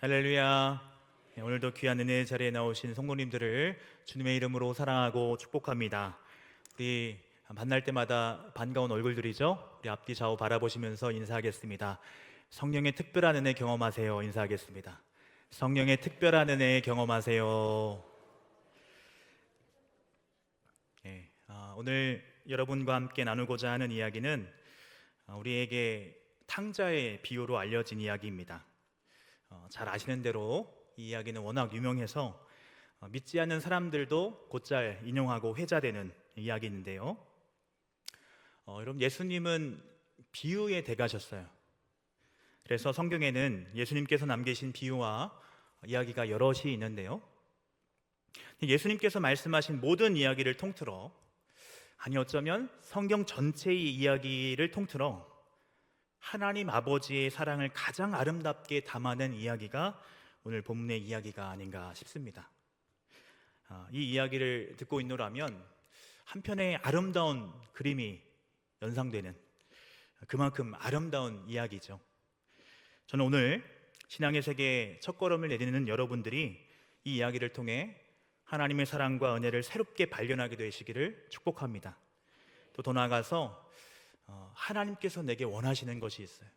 할렐루야. 오늘도 귀한 은혜의 자리에 나오신 성도님들을 주님의 이름으로 사랑하고 축복합니다. 우리 만날 때마다 반가운 얼굴들이죠. 우리 앞뒤 좌우 바라보시면서 인사하겠습니다. 성령의 특별한 은혜 경험하세요. 인사하겠습니다. 성령의 특별한 은혜 경험하세요. 오늘 여러분과 함께 나누고자 하는 이야기는 우리에게 탕자의 비유로 알려진 이야기입니다. 잘 아시는 대로 이 이야기는 워낙 유명해서 믿지 않는 사람들도 곧잘 인용하고 회자되는 이야기인데요. 여러분, 예수님은 비유의 대가셨어요. 그래서 성경에는 예수님께서 남기신 비유와 이야기가 여럿이 있는데요. 예수님께서 말씀하신 모든 이야기를 통틀어, 아니 어쩌면 성경 전체의 이야기를 통틀어 하나님 아버지의 사랑을 가장 아름답게 담아낸 이야기가 오늘 본문의 이야기가 아닌가 싶습니다. 이 이야기를 듣고 있노라면 한편의 아름다운 그림이 연상되는, 그만큼 아름다운 이야기죠. 저는 오늘 신앙의 세계에 첫걸음을 내딛는 여러분들이 이 이야기를 통해 하나님의 사랑과 은혜를 새롭게 발견하게 되시기를 축복합니다. 또 더 나아가서 하나님께서 내게 원하시는 것이 있어요.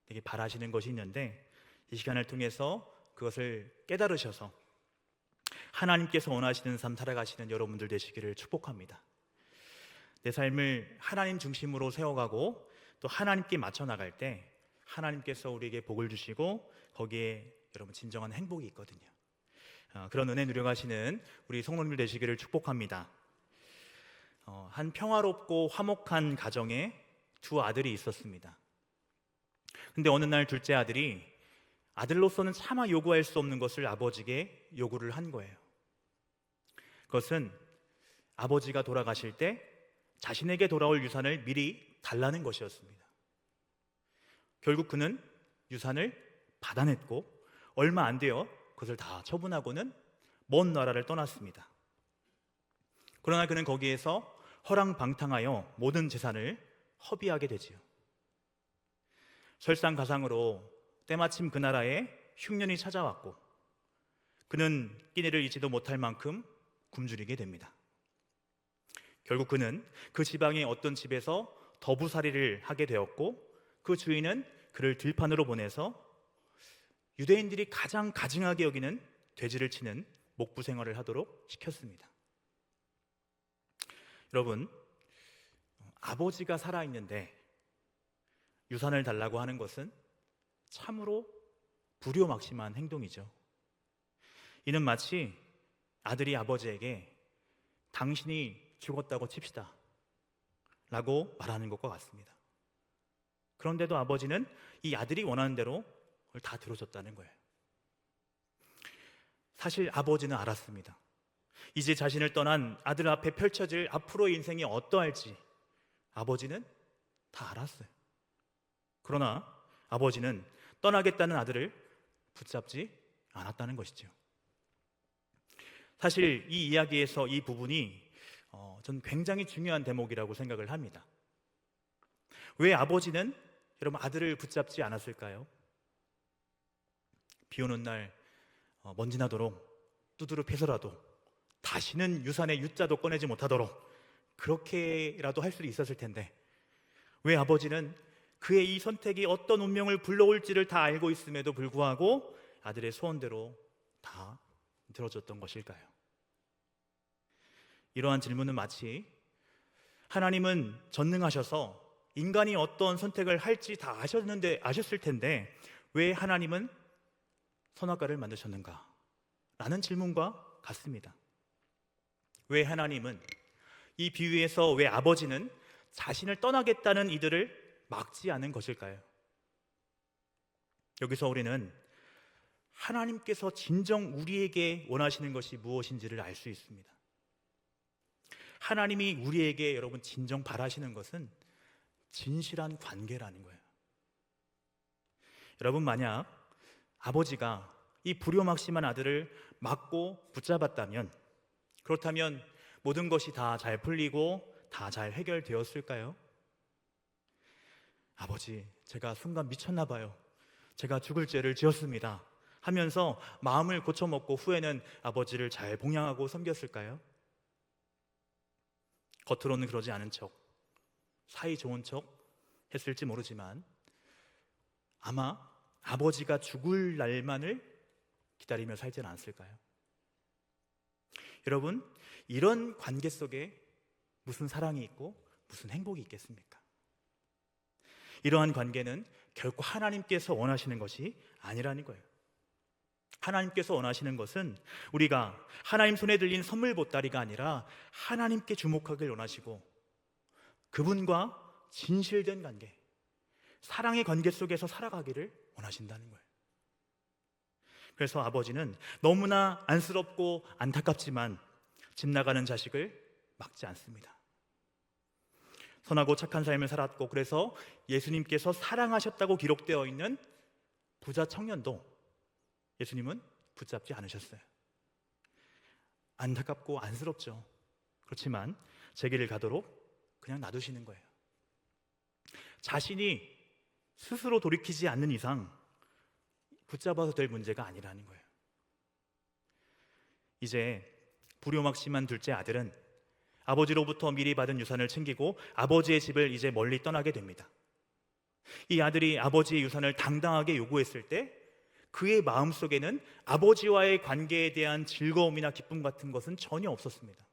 내게 바라시는 것이 있는데 이 시간을 통해서 그것을 깨달으셔서 하나님께서 원하시는 삶 살아가시는 여러분들 되시기를 축복합니다. 내 삶을 하나님 중심으로 세워가고 또 하나님께 맞춰 나갈 때 하나님께서 우리에게 복을 주시고 거기에 여러분 진정한 행복이 있거든요. 그런 은혜 누려가시는 우리 성도님들 되시기를 축복합니다. 한 평화롭고 화목한 가정에 두 아들이 있었습니다. 근데 어느 날 둘째 아들이 아들로서는 차마 요구할 수 없는 것을 아버지에게 요구를 한 거예요. 그것은 아버지가 돌아가실 때 자신에게 돌아올 유산을 미리 달라는 것이었습니다. 결국 그는 유산을 받아냈고 얼마 안 되어 그것을 다 처분하고는 먼 나라를 떠났습니다. 그러나 그는 거기에서 허랑방탕하여 모든 재산을 허비하게 되지요. 설상가상으로 때마침 그 나라에 흉년이 찾아왔고 그는 끼니를 잊지도 못할 만큼 굶주리게 됩니다. 결국 그는 그 지방의 어떤 집에서 더부살이를 하게 되었고 그 주인은 그를 들판으로 보내서 유대인들이 가장 가증하게 여기는 돼지를 치는 목부 생활을 하도록 시켰습니다. 여러분, 아버지가 살아있는데 유산을 달라고 하는 것은 참으로 불효막심한 행동이죠. 이는 마치 아들이 아버지에게 당신이 죽었다고 칩시다 라고 말하는 것과 같습니다. 그런데도 아버지는 이 아들이 원하는 대로 그걸 다 들어줬다는 거예요. 사실 아버지는 알았습니다. 이제 자신을 떠난 아들 앞에 펼쳐질 앞으로의 인생이 어떠할지 아버지는 다 알았어요. 그러나 아버지는 떠나겠다는 아들을 붙잡지 않았다는 것이죠. 사실 이 이야기에서 이 부분이 전 굉장히 중요한 대목이라고 생각을 합니다. 왜 아버지는 여러분 아들을 붙잡지 않았을까요? 비 오는 날 먼지 나도록 두드러 패서라도 다시는 유산의 유자도 꺼내지 못하도록 그렇게라도 할 수 있었을 텐데 왜 아버지는 그의 이 선택이 어떤 운명을 불러올지를 다 알고 있음에도 불구하고 아들의 소원대로 다 들어줬던 것일까요? 이러한 질문은 마치 하나님은 전능하셔서 인간이 어떤 선택을 할지 다 아셨을 텐데 왜 하나님은 선악과를 만드셨는가? 라는 질문과 같습니다. 왜 하나님은 이 비유에서 왜 아버지는 자신을 떠나겠다는 이들을 막지 않은 것일까요? 여기서 우리는 하나님께서 진정 우리에게 원하시는 것이 무엇인지를 알 수 있습니다. 하나님이 우리에게 여러분 진정 바라시는 것은 진실한 관계라는 거예요. 여러분, 만약 아버지가 이 불효막심한 아들을 막고 붙잡았다면, 그렇다면 모든 것이 다 잘 풀리고 다 잘 해결되었을까요? 아버지, 제가 순간 미쳤나 봐요. 제가 죽을 죄를 지었습니다 하면서 마음을 고쳐먹고 후에는 아버지를 잘 봉양하고 섬겼을까요? 겉으로는 그러지 않은 척, 사이 좋은 척 했을지 모르지만 아마 아버지가 죽을 날만을 기다리며 살지는 않았을까요? 여러분, 이런 관계 속에 무슨 사랑이 있고 무슨 행복이 있겠습니까? 이러한 관계는 결코 하나님께서 원하시는 것이 아니라는 거예요. 하나님께서 원하시는 것은 우리가 하나님 손에 들린 선물 보따리가 아니라 하나님께 주목하길 원하시고 그분과 진실된 관계, 사랑의 관계 속에서 살아가기를 원하신다는 거예요. 그래서 아버지는 너무나 안쓰럽고 안타깝지만 집 나가는 자식을 막지 않습니다. 선하고 착한 삶을 살았고 그래서 예수님께서 사랑하셨다고 기록되어 있는 부자 청년도 예수님은 붙잡지 않으셨어요. 안타깝고 안쓰럽죠. 그렇지만 제 길을 가도록 그냥 놔두시는 거예요. 자신이 스스로 돌이키지 않는 이상 붙잡아도 될 문제가 아니라는 거예요. 이제 불효막심한 둘째 아들은 아버지로부터 미리 받은 유산을 챙기고 아버지의 집을 이제 멀리 떠나게 됩니다. 이 아들이 아버지의 유산을 당당하게 요구했을 때 그의 마음속에는 아버지와의 관계에 대한 즐거움이나 기쁨 같은 것은 전혀 없었습니다.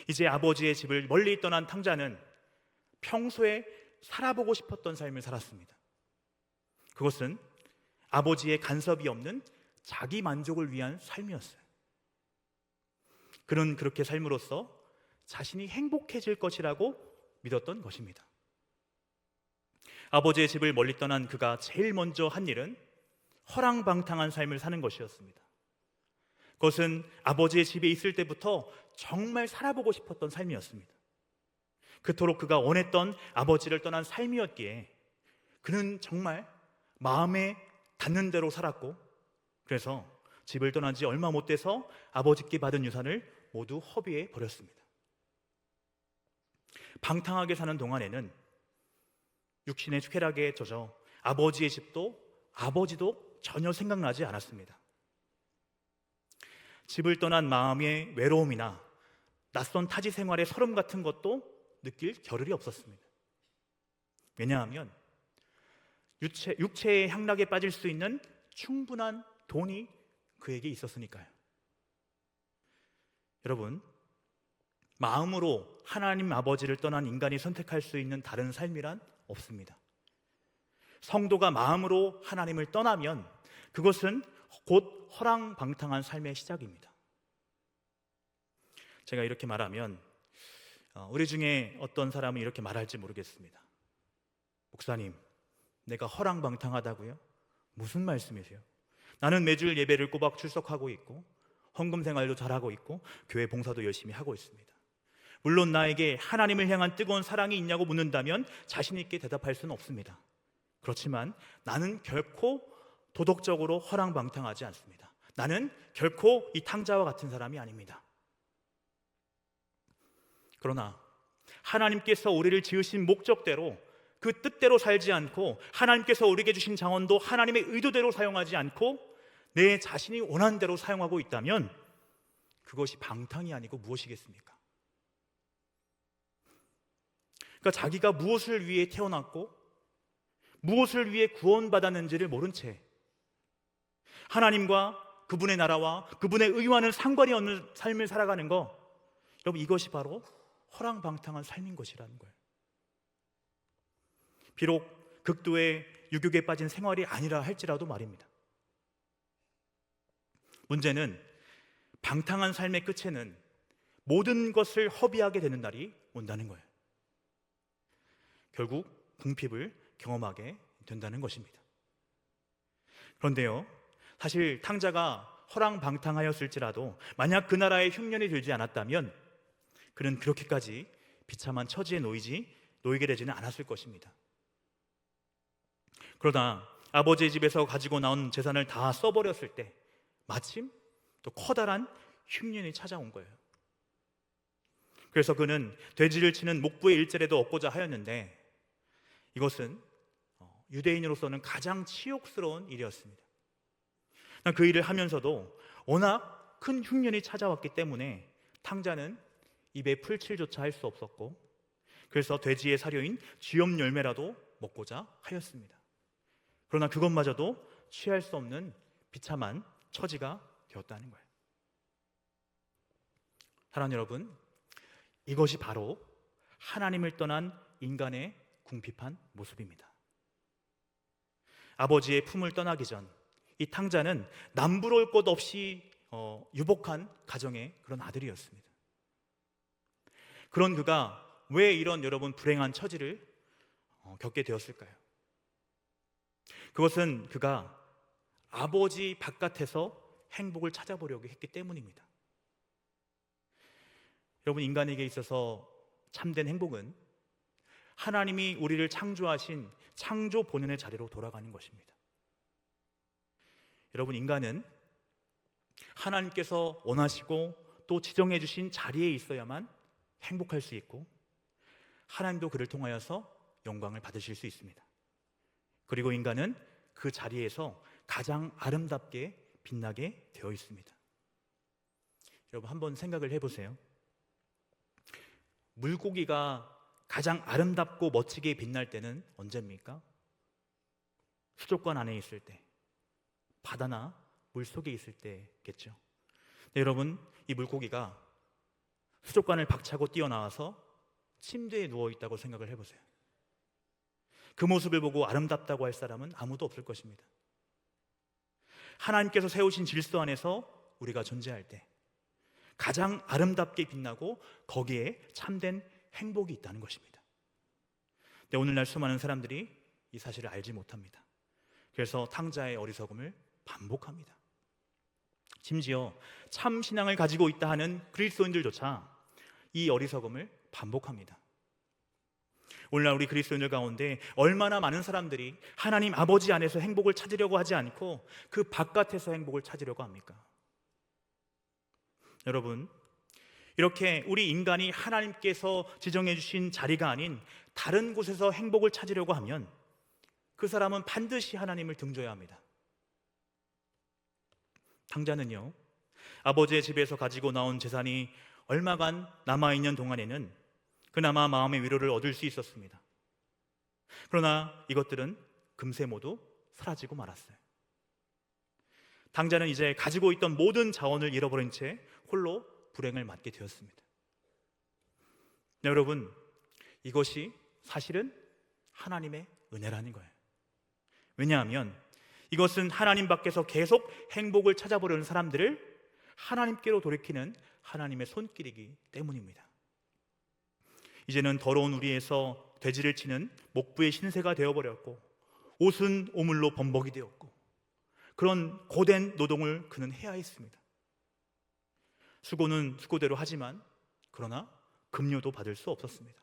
이제 아버지의 집을 멀리 떠난 탕자는 평소에 살아보고 싶었던 삶을 살았습니다. 그것은 아버지의 간섭이 없는 자기 만족을 위한 삶이었어요. 그는 그렇게 삶으로써 자신이 행복해질 것이라고 믿었던 것입니다. 아버지의 집을 멀리 떠난 그가 제일 먼저 한 일은 허랑방탕한 삶을 사는 것이었습니다. 그것은 아버지의 집에 있을 때부터 정말 살아보고 싶었던 삶이었습니다. 그토록 그가 원했던 아버지를 떠난 삶이었기에 그는 정말 마음에 닿는 대로 살았고 그래서 집을 떠난 지 얼마 못 돼서 아버지께 받은 유산을 모두 허비해 버렸습니다. 방탕하게 사는 동안에는 육신의 쾌락에 젖어 아버지의 집도 아버지도 전혀 생각나지 않았습니다. 집을 떠난 마음의 외로움이나 낯선 타지 생활의 서름 같은 것도 느낄 겨를이 없었습니다. 왜냐하면 육체의 향락에 빠질 수 있는 충분한 돈이 그에게 있었으니까요. 여러분, 마음으로 하나님 아버지를 떠난 인간이 선택할 수 있는 다른 삶이란 없습니다. 성도가 마음으로 하나님을 떠나면 그것은 곧 허랑방탕한 삶의 시작입니다. 제가 이렇게 말하면 우리 중에 어떤 사람은 이렇게 말할지 모르겠습니다. 목사님, 내가 허랑방탕하다고요? 무슨 말씀이세요? 나는 매주일 예배를 꼬박 출석하고 있고 헌금 생활도 잘하고 있고 교회 봉사도 열심히 하고 있습니다. 물론 나에게 하나님을 향한 뜨거운 사랑이 있냐고 묻는다면 자신 있게 대답할 수는 없습니다. 그렇지만 나는 결코 도덕적으로 허랑방탕하지 않습니다. 나는 결코 이 탕자와 같은 사람이 아닙니다. 그러나 하나님께서 우리를 지으신 목적대로 그 뜻대로 살지 않고 하나님께서 우리에게 주신 자원도 하나님의 의도대로 사용하지 않고 내 자신이 원하는 대로 사용하고 있다면 그것이 방탕이 아니고 무엇이겠습니까? 그러니까 자기가 무엇을 위해 태어났고 무엇을 위해 구원받았는지를 모른 채 하나님과 그분의 나라와 그분의 의와는 상관이 없는 삶을 살아가는 거, 여러분, 이것이 바로 허랑방탕한 삶인 것이라는 거예요. 비록 극도의 유혹에 빠진 생활이 아니라 할지라도 말입니다. 문제는 방탕한 삶의 끝에는 모든 것을 허비하게 되는 날이 온다는 거예요. 결국 궁핍을 경험하게 된다는 것입니다. 그런데요, 사실 탕자가 허랑방탕하였을지라도 만약 그 나라에 흉년이 들지 않았다면 그는 그렇게까지 비참한 처지에 놓이게 되지는 않았을 것입니다. 그러다 아버지의 집에서 가지고 나온 재산을 다 써버렸을 때 마침 또 커다란 흉년이 찾아온 거예요. 그래서 그는 돼지를 치는 목부의 일자리도 얻고자 하였는데 이것은 유대인으로서는 가장 치욕스러운 일이었습니다. 그 일을 하면서도 워낙 큰 흉년이 찾아왔기 때문에 탕자는 입에 풀칠조차 할 수 없었고, 그래서 돼지의 사료인 쥐염 열매라도 먹고자 하였습니다. 그러나 그것마저도 취할 수 없는 비참한 처지가 되었다는 거예요. 사랑하는 여러분, 이것이 바로 하나님을 떠난 인간의 궁핍한 모습입니다. 아버지의 품을 떠나기 전 이 탕자는 남부러울 것 없이 유복한 가정의 그런 아들이었습니다. 그런 그가 왜 이런 여러분 불행한 처지를 겪게 되었을까요? 그것은 그가 아버지 바깥에서 행복을 찾아보려고 했기 때문입니다. 여러분, 인간에게 있어서 참된 행복은 하나님이 우리를 창조하신 창조 본연의 자리로 돌아가는 것입니다. 여러분, 인간은 하나님께서 원하시고 또 지정해 주신 자리에 있어야만 행복할 수 있고, 하나님도 그를 통하여서 영광을 받으실 수 있습니다. 그리고 인간은 그 자리에서 가장 아름답게 빛나게 되어 있습니다. 여러분, 한번 생각을 해보세요. 물고기가 가장 아름답고 멋지게 빛날 때는 언제입니까? 수족관 안에 있을 때, 바다나 물속에 있을 때겠죠. 네, 여러분, 이 물고기가 수족관을 박차고 뛰어나와서 침대에 누워있다고 생각을 해보세요. 그 모습을 보고 아름답다고 할 사람은 아무도 없을 것입니다. 하나님께서 세우신 질서 안에서 우리가 존재할 때 가장 아름답게 빛나고 거기에 참된 행복이 있다는 것입니다. 근데 오늘날 수많은 사람들이 이 사실을 알지 못합니다. 그래서 탕자의 어리석음을 반복합니다. 심지어 참 신앙을 가지고 있다 하는 그리스도인들조차 이 어리석음을 반복합니다. 오늘날 우리 그리스도인들 가운데 얼마나 많은 사람들이 하나님 아버지 안에서 행복을 찾으려고 하지 않고 그 바깥에서 행복을 찾으려고 합니까? 여러분, 이렇게 우리 인간이 하나님께서 지정해 주신 자리가 아닌 다른 곳에서 행복을 찾으려고 하면 그 사람은 반드시 하나님을 등져야 합니다. 탕자는요, 아버지의 집에서 가지고 나온 재산이 얼마간 남아있는 동안에는 그나마 마음의 위로를 얻을 수 있었습니다. 그러나 이것들은 금세 모두 사라지고 말았어요. 탕자는 이제 가지고 있던 모든 자원을 잃어버린 채 홀로 불행을 맞게 되었습니다. 네, 여러분, 이것이 사실은 하나님의 은혜라는 거예요. 왜냐하면 이것은 하나님 밖에서 계속 행복을 찾아보려는 사람들을 하나님께로 돌이키는 하나님의 손길이기 때문입니다. 이제는 더러운 우리에서 돼지를 치는 목부의 신세가 되어버렸고, 옷은 오물로 범벅이 되었고, 그런 고된 노동을 그는 해야 했습니다. 수고는 수고대로 하지만 그러나 급료도 받을 수 없었습니다.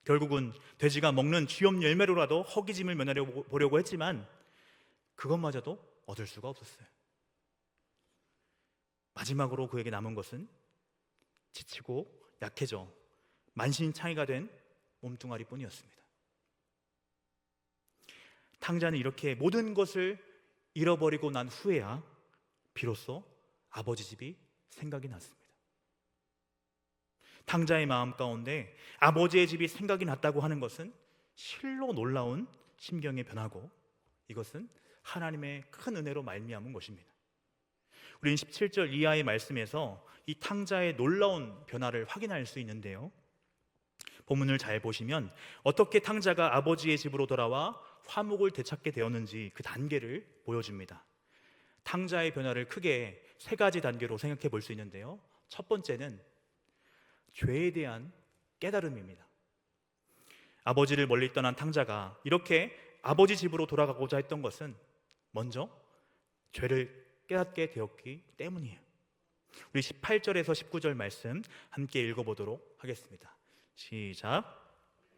결국은 돼지가 먹는 쥐염 열매로라도 허기짐을 면하려고 했지만 그것마저도 얻을 수가 없었어요. 마지막으로 그에게 남은 것은 지치고 약해져 만신창이가 된 몸뚱아리뿐이었습니다. 탕자는 이렇게 모든 것을 잃어버리고 난 후에야 비로소 아버지 집이 생각이 났습니다. 탕자의 마음 가운데 아버지의 집이 생각이 났다고 하는 것은 실로 놀라운 심경의 변화고, 이것은 하나님의 큰 은혜로 말미암은 것입니다. 우리는 17절 이하의 말씀에서 이 탕자의 놀라운 변화를 확인할 수 있는데요, 본문을 잘 보시면 어떻게 탕자가 아버지의 집으로 돌아와 화목을 되찾게 되었는지 그 단계를 보여줍니다. 탕자의 변화를 크게 세 가지 단계로 생각해 볼 수 있는데요, 첫 번째는 죄에 대한 깨달음입니다. 아버지를 멀리 떠난 탕자가 이렇게 아버지 집으로 돌아가고자 했던 것은 먼저 죄를 깨닫게 되었기 때문이에요. 우리 18절에서 19절 말씀 함께 읽어보도록 하겠습니다. 시작.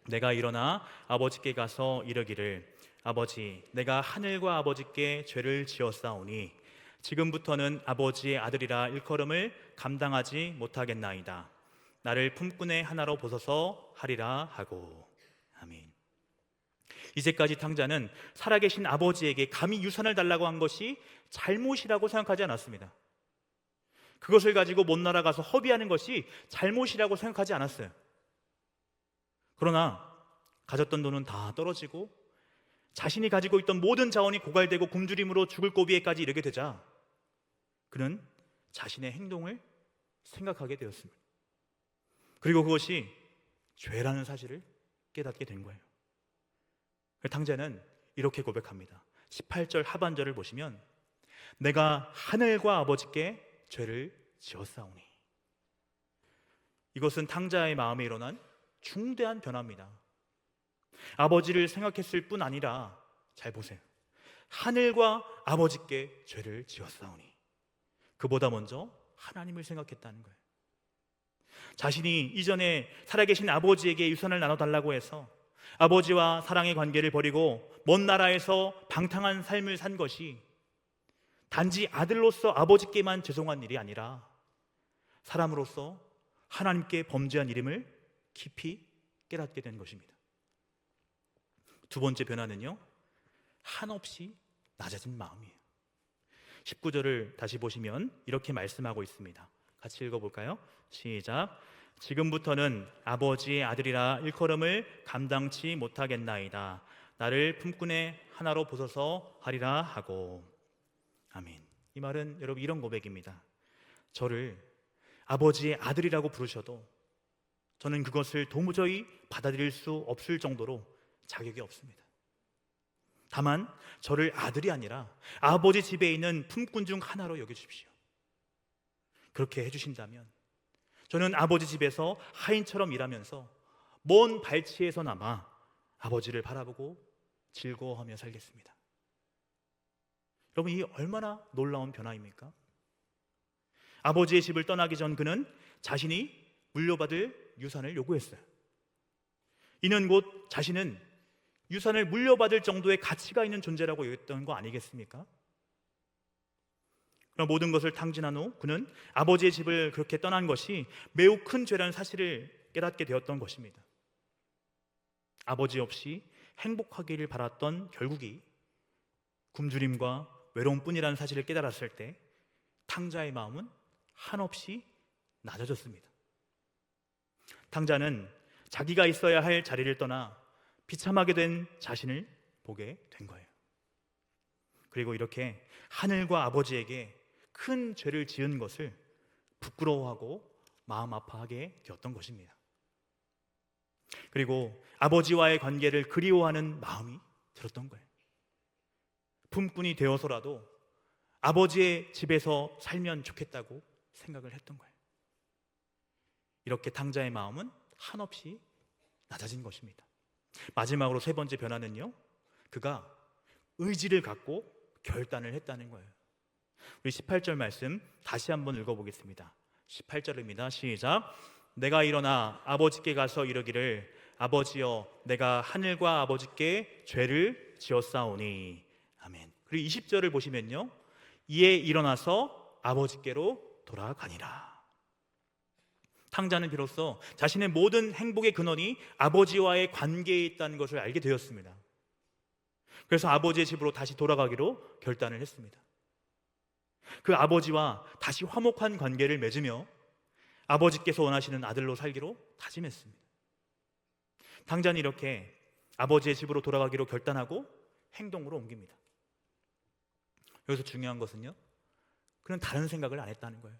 내가 일어나 아버지께 가서 이르기를, 아버지, 내가 하늘과 아버지께 죄를 지었사오니 지금부터는 아버지의 아들이라 일컬음을 감당하지 못하겠나이다. 나를 품꾼의 하나로 보소서 하리라 하고. 아멘. 이제까지 탕자는 살아계신 아버지에게 감히 유산을 달라고 한 것이 잘못이라고 생각하지 않았습니다. 그것을 가지고 먼 나라 가서 허비하는 것이 잘못이라고 생각하지 않았어요. 그러나 가졌던 돈은 다 떨어지고 자신이 가지고 있던 모든 자원이 고갈되고 굶주림으로 죽을 고비에까지 이르게 되자 그는 자신의 행동을 생각하게 되었습니다. 그리고 그것이 죄라는 사실을 깨닫게 된 거예요. 탕자는 이렇게 고백합니다. 18절 하반절을 보시면 내가 하늘과 아버지께 죄를 지었사오니. 이것은 탕자의 마음에 일어난 중대한 변화입니다. 아버지를 생각했을 뿐 아니라 잘 보세요. 하늘과 아버지께 죄를 지었사오니. 그보다 먼저 하나님을 생각했다는 거예요. 자신이 이전에 살아계신 아버지에게 유산을 나눠달라고 해서 아버지와 사랑의 관계를 버리고 먼 나라에서 방탕한 삶을 산 것이 단지 아들로서 아버지께만 죄송한 일이 아니라 사람으로서 하나님께 범죄한 일임을 깊이 깨닫게 된 것입니다. 두 번째 변화는요, 한없이 낮아진 마음이에요. 19절을 다시 보시면 이렇게 말씀하고 있습니다. 같이 읽어볼까요? 시작. 지금부터는 아버지의 아들이라 일컬음을 감당치 못하겠나이다. 나를 품꾼의 하나로 보소서 하리라 하고. 아멘. 이 말은 여러분 이런 고백입니다. 저를 아버지의 아들이라고 부르셔도 저는 그것을 도무지 받아들일 수 없을 정도로 자격이 없습니다. 다만 저를 아들이 아니라 아버지 집에 있는 품꾼 중 하나로 여겨주십시오. 그렇게 해주신다면 저는 아버지 집에서 하인처럼 일하면서 먼 발치에서나마 아버지를 바라보고 즐거워하며 살겠습니다. 여러분, 이 얼마나 놀라운 변화입니까? 아버지의 집을 떠나기 전 그는 자신이 물려받을 유산을 요구했어요. 이는 곧 자신은 유산을 물려받을 정도의 가치가 있는 존재라고 여겼던 거 아니겠습니까? 그럼 모든 것을 탕진한 후 그는 아버지의 집을 그렇게 떠난 것이 매우 큰 죄라는 사실을 깨닫게 되었던 것입니다. 아버지 없이 행복하기를 바랐던 결국이 굶주림과 외로움뿐이라는 사실을 깨달았을 때 탕자의 마음은 한없이 낮아졌습니다. 탕자는 자기가 있어야 할 자리를 떠나 비참하게 된 자신을 보게 된 거예요. 그리고 이렇게 하늘과 아버지에게 큰 죄를 지은 것을 부끄러워하고 마음 아파하게 되었던 것입니다. 그리고 아버지와의 관계를 그리워하는 마음이 들었던 거예요. 품꾼이 되어서라도 아버지의 집에서 살면 좋겠다고 생각을 했던 거예요. 이렇게 탕자의 마음은 한없이 낮아진 것입니다. 마지막으로 세 번째 변화는요, 그가 의지를 갖고 결단을 했다는 거예요. 우리 18절 말씀 다시 한번 읽어보겠습니다. 18절입니다. 시작. 내가 일어나 아버지께 가서 이르기를 아버지여 내가 하늘과 아버지께 죄를 지었사오니. 아멘. 그리고 20절을 보시면요, 이에 일어나서 아버지께로 돌아가니라. 탕자는 비로소 자신의 모든 행복의 근원이 아버지와의 관계에 있다는 것을 알게 되었습니다. 그래서 아버지의 집으로 다시 돌아가기로 결단을 했습니다. 그 아버지와 다시 화목한 관계를 맺으며 아버지께서 원하시는 아들로 살기로 다짐했습니다. 탕자는 이렇게 아버지의 집으로 돌아가기로 결단하고 행동으로 옮깁니다. 여기서 중요한 것은요, 그는 다른 생각을 안 했다는 거예요.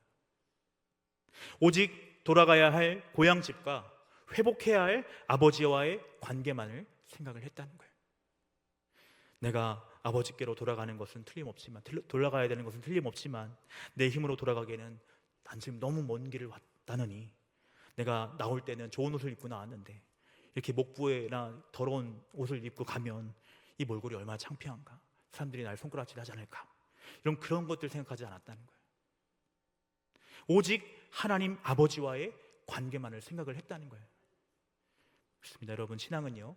오직 돌아가야 할 고향집과 회복해야 할 아버지와의 관계만을 생각을 했다는 거예요. 내가 아버지께로 돌아가는 것은 틀림없지만, 돌아가야 되는 것은 틀림없지만 내 힘으로 돌아가기에는 난 지금 너무 먼 길을 왔다느니 내가 나올 때는 좋은 옷을 입고 나왔는데 이렇게 목부에나 더러운 옷을 입고 가면 이 몰골이 얼마나 창피한가, 사람들이 날 손가락질 하지 않을까, 그런 것들 생각하지 않았다는 거예요. 오직 하나님 아버지와의 관계만을 생각을 했다는 거예요. 그렇습니다. 여러분, 신앙은요,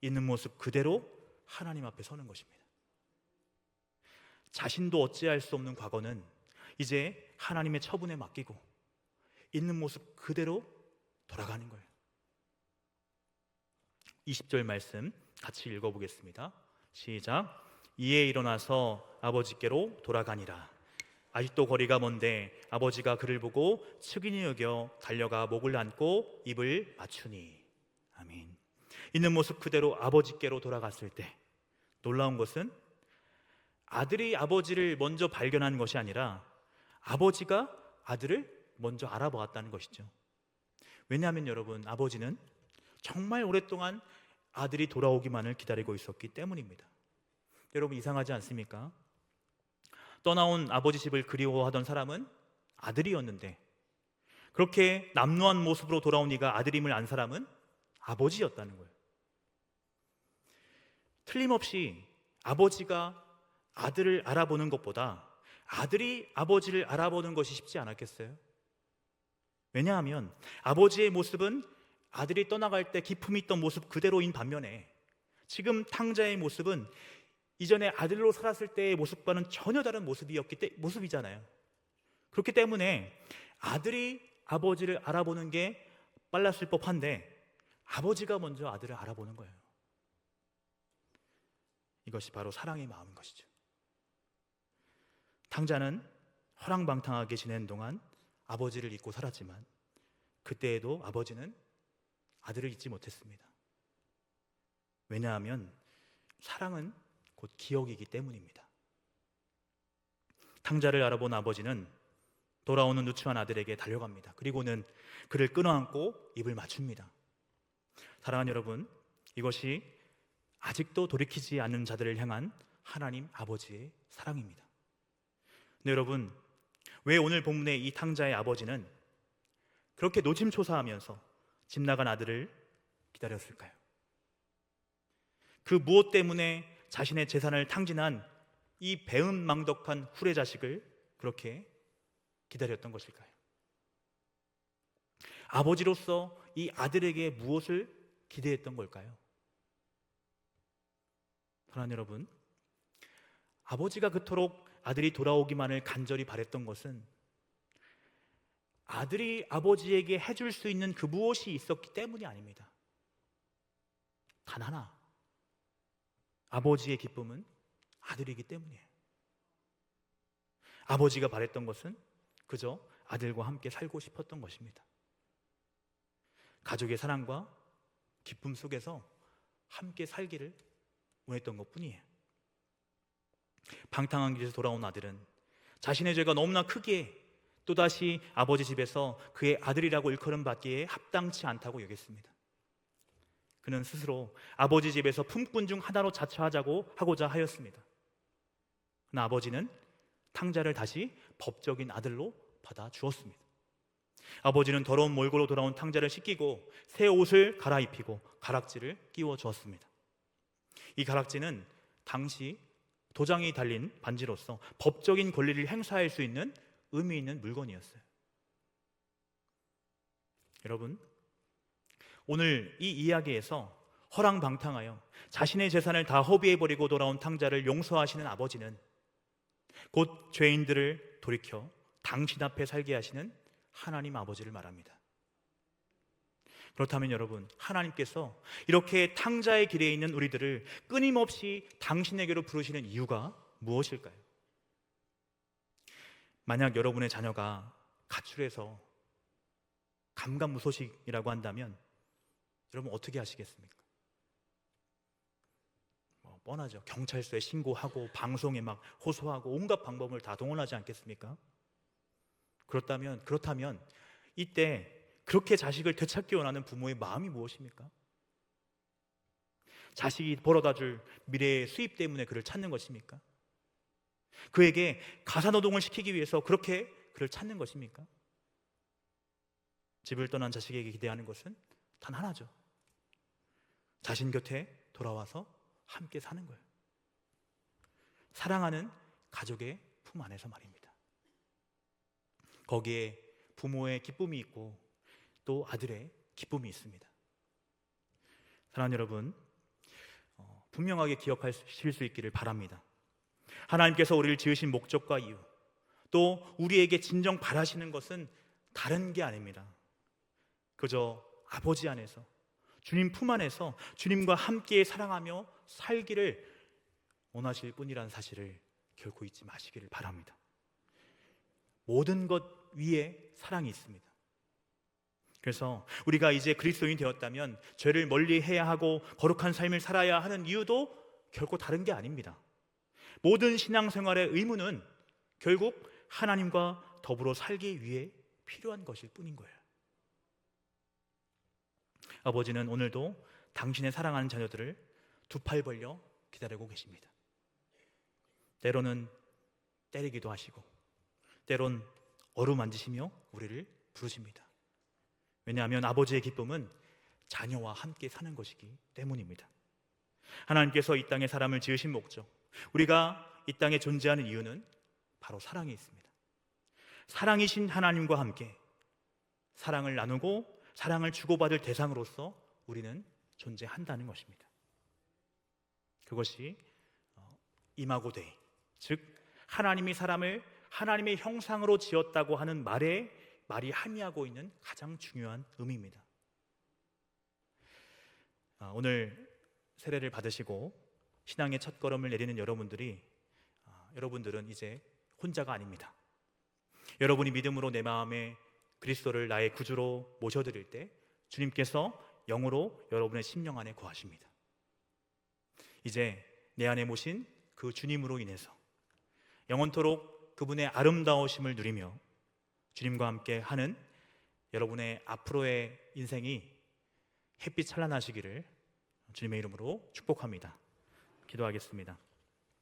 있는 모습 그대로 하나님 앞에 서는 것입니다. 자신도 어찌할 수 없는 과거는 이제 하나님의 처분에 맡기고 있는 모습 그대로 돌아가는 거예요. 20절 말씀 같이 읽어보겠습니다. 시작. 이에 일어나서 아버지께로 돌아가니라. 아직도 거리가 먼데 아버지가 그를 보고 측은히 여겨 달려가 목을 안고 입을 맞추니. 아멘. 있는 모습 그대로 아버지께로 돌아갔을 때 놀라운 것은 아들이 아버지를 먼저 발견한 것이 아니라 아버지가 아들을 먼저 알아보았다는 것이죠. 왜냐하면 여러분, 아버지는 정말 오랫동안 아들이 돌아오기만을 기다리고 있었기 때문입니다. 여러분, 이상하지 않습니까? 떠나온 아버지 집을 그리워하던 사람은 아들이었는데 그렇게 남루한 모습으로 돌아온 이가 아들임을 안 사람은 아버지였다는 거예요. 틀림없이 아버지가 아들을 알아보는 것보다 아들이 아버지를 알아보는 것이 쉽지 않았겠어요? 왜냐하면 아버지의 모습은 아들이 떠나갈 때 기품이 있던 모습 그대로인 반면에 지금 탕자의 모습은 이전에 아들로 살았을 때의 모습과는 전혀 다른 모습이잖아요. 그렇기 때문에 아들이 아버지를 알아보는 게 빨랐을 법한데 아버지가 먼저 아들을 알아보는 거예요. 이것이 바로 사랑의 마음인 것이죠. 탕자는 허랑방탕하게 지낸 동안 아버지를 잊고 살았지만 그때에도 아버지는 아들을 잊지 못했습니다. 왜냐하면 사랑은 곧 기억이기 때문입니다. 탕자를 알아본 아버지는 돌아오는 누추한 아들에게 달려갑니다. 그리고는 그를 끌어안고 입을 맞춥니다. 사랑하는 여러분, 이것이 아직도 돌이키지 않는 자들을 향한 하나님 아버지의 사랑입니다. 근데 여러분, 왜 오늘 본문의 이 탕자의 아버지는 그렇게 노심초사하면서 집 나간 아들을 기다렸을까요? 그 무엇 때문에 자신의 재산을 탕진한 이 배은망덕한 후레 자식을 그렇게 기다렸던 것일까요? 아버지로서 이 아들에게 무엇을 기대했던 걸까요? 사랑하는 여러분, 아버지가 그토록 아들이 돌아오기만을 간절히 바랬던 것은 아들이 아버지에게 해줄 수 있는 그 무엇이 있었기 때문이 아닙니다. 단 하나, 아버지의 기쁨은 아들이기 때문이에요. 아버지가 바랬던 것은 그저 아들과 함께 살고 싶었던 것입니다. 가족의 사랑과 기쁨 속에서 함께 살기를 원했던 것뿐이에요. 방탕한 길에서 돌아온 아들은 자신의 죄가 너무나 크기에 또다시 아버지 집에서 그의 아들이라고 일컬음받기에 합당치 않다고 여겼습니다. 그는 스스로 아버지 집에서 품꾼 중 하나로 자처하자고 하고자 하였습니다. 그러나 아버지는 탕자를 다시 법적인 아들로 받아 주었습니다. 아버지는 더러운 몰골로 돌아온 탕자를 씻기고 새 옷을 갈아입히고 가락지를 끼워 주었습니다. 이 가락지는 당시 도장이 달린 반지로서 법적인 권리를 행사할 수 있는 의미 있는 물건이었어요. 여러분, 오늘 이 이야기에서 허랑방탕하여 자신의 재산을 다 허비해버리고 돌아온 탕자를 용서하시는 아버지는 곧 죄인들을 돌이켜 당신 앞에 살게 하시는 하나님 아버지를 말합니다. 그렇다면 여러분, 하나님께서 이렇게 탕자의 길에 있는 우리들을 끊임없이 당신에게로 부르시는 이유가 무엇일까요? 만약 여러분의 자녀가 가출해서 감감무소식이라고 한다면 여러분 어떻게 하시겠습니까? 뻔하죠. 경찰서에 신고하고 방송에 막 호소하고 온갖 방법을 다 동원하지 않겠습니까? 그렇다면 이때 그렇게 자식을 되찾기 원하는 부모의 마음이 무엇입니까? 자식이 벌어다 줄 미래의 수입 때문에 그를 찾는 것입니까? 그에게 가사노동을 시키기 위해서 그렇게 그를 찾는 것입니까? 집을 떠난 자식에게 기대하는 것은 단 하나죠. 자신 곁에 돌아와서 함께 사는 거예요. 사랑하는 가족의 품 안에서 말입니다. 거기에 부모의 기쁨이 있고 또 아들의 기쁨이 있습니다. 사랑하는 여러분, 분명하게 기억하실 수 있기를 바랍니다. 하나님께서 우리를 지으신 목적과 이유, 또 우리에게 진정 바라시는 것은 다른 게 아닙니다. 그저 아버지 안에서 주님 품 안에서 주님과 함께 사랑하며 살기를 원하실 뿐이라는 사실을 결코 잊지 마시기를 바랍니다. 모든 것 위에 사랑이 있습니다. 그래서 우리가 이제 그리스도인이 되었다면 죄를 멀리 해야 하고 거룩한 삶을 살아야 하는 이유도 결코 다른 게 아닙니다. 모든 신앙생활의 의무는 결국 하나님과 더불어 살기 위해 필요한 것일 뿐인 거예요. 아버지는 오늘도 당신의 사랑하는 자녀들을 두 팔 벌려 기다리고 계십니다. 때로는 때리기도 하시고 때론 어루만지시며 우리를 부르십니다. 왜냐하면 아버지의 기쁨은 자녀와 함께 사는 것이기 때문입니다. 하나님께서 이 땅에 사람을 지으신 목적, 우리가 이 땅에 존재하는 이유는 바로 사랑에 있습니다. 사랑이신 하나님과 함께 사랑을 나누고 사랑을 주고받을 대상으로서 우리는 존재한다는 것입니다. 그것이 이마고 데이, 즉 하나님이 사람을 하나님의 형상으로 지었다고 하는 말이 함의하고 있는 가장 중요한 의미입니다. 오늘 세례를 받으시고 신앙의 첫걸음을 내리는 여러분들은 이제 혼자가 아닙니다. 여러분이 믿음으로 내 마음에 그리스도를 나의 구주로 모셔드릴 때 주님께서 영으로 여러분의 심령 안에 거하십니다. 이제 내 안에 모신 그 주님으로 인해서 영원토록 그분의 아름다우심을 누리며 주님과 함께 하는 여러분의 앞으로의 인생이 햇빛 찬란하시기를 주님의 이름으로 축복합니다. 기도하겠습니다.